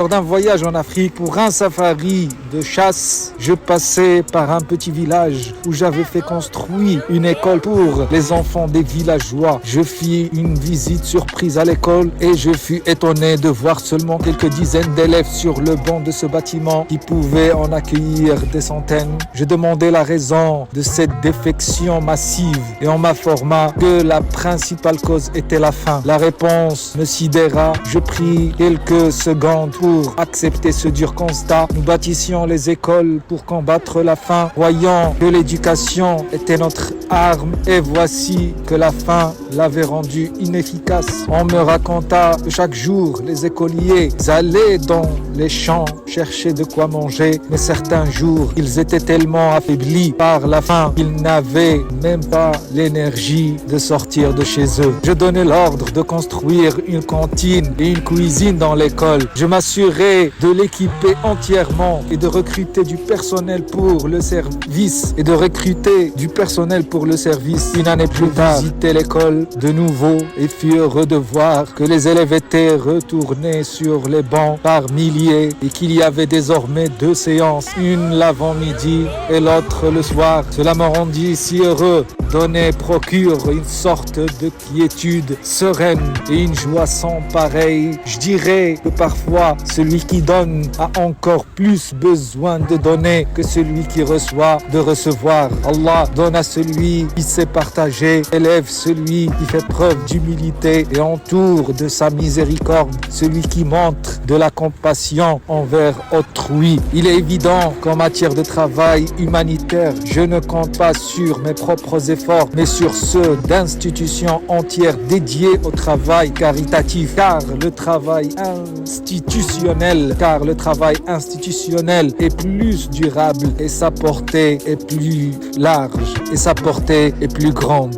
Lors d'un voyage en Afrique pour un safari de chasse, je passais par un petit village où j'avais fait construire une école pour les enfants des villageois. Je fis une visite surprise à l'école et je fus étonné de voir seulement quelques dizaines d'élèves sur le banc de ce bâtiment qui pouvait en accueillir des centaines. Je demandai la raison de cette défection massive et on m'informa que la principale cause était la faim. La réponse me sidéra. Je pris quelques secondes pour accepter ce dur constat. Nous bâtissions les écoles pour combattre la faim, croyant que l'éducation était notre arme, et voici que la faim l'avait rendue inefficace. On me raconta que chaque jour, les écoliers allaient dans les champs chercher de quoi manger, mais certains jours, ils étaient tellement affaiblis par la faim qu'ils n'avaient même pas l'énergie de sortir de chez eux. Je donnai l'ordre de construire une cantine et une cuisine dans l'école. Je m'assurais de l'équiper entièrement et de recruter du personnel pour le service Une année plus tard, je visitais l'école de nouveau et fus heureux de voir que les élèves étaient retournés sur les bancs par milliers et qu'il y avait désormais 2 séances, une l'avant-midi et l'autre le soir. Cela me rendit si heureux. Donner procure une sorte de quiétude sereine et une joie sans pareille. Je dirais que parfois, celui qui donne a encore plus besoin de donner que celui qui reçoit de recevoir. Allah donne à celui qui sait partager, élève celui qui fait preuve d'humilité et entoure de sa miséricorde celui qui montre de la compassion envers autrui. Il est évident qu'en matière de travail humanitaire, je ne compte pas sur mes propres efforts, mais sur ceux d'institutions entières dédiées au travail caritatif, car le travail institutionnel est plus durable et sa portée est plus large et sa portée est plus grande.